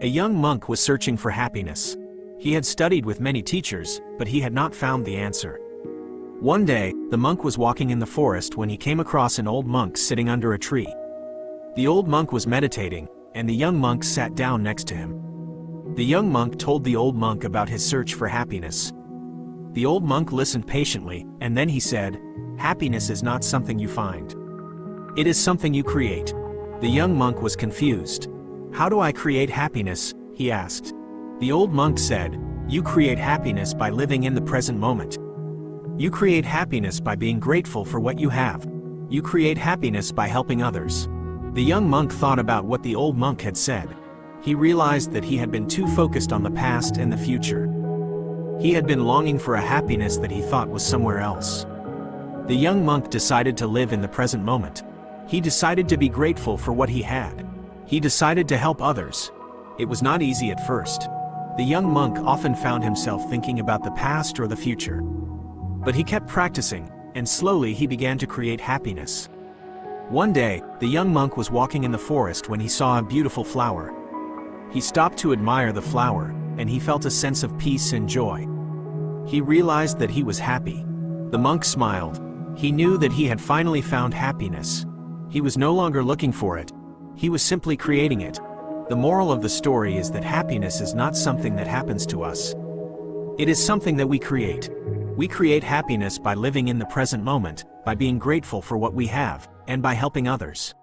A young monk was searching for happiness. He had studied with many teachers, but he had not found the answer. One day, the monk was walking in the forest when he came across an old monk sitting under a tree. The old monk was meditating, and the young monk sat down next to him. The young monk told the old monk about his search for happiness. The old monk listened patiently, and then he said, "Happiness is not something you find. It is something you create." The young monk was confused. "How do I create happiness?" he asked. The old monk said, "You create happiness by living in the present moment. You create happiness by being grateful for what you have. You create happiness by helping others." The young monk thought about what the old monk had said. He realized that he had been too focused on the past and the future. He had been longing for a happiness that he thought was somewhere else. The young monk decided to live in the present moment. He decided to be grateful for what he had. He decided to help others. It was not easy at first. The young monk often found himself thinking about the past or the future. But he kept practicing, and slowly he began to create happiness. One day, the young monk was walking in the forest when he saw a beautiful flower. He stopped to admire the flower, and he felt a sense of peace and joy. He realized that he was happy. The monk smiled. He knew that he had finally found happiness. He was no longer looking for it. He was simply creating it. The moral of the story is that happiness is not something that happens to us. It is something that we create. We create happiness by living in the present moment, by being grateful for what we have, and by helping others.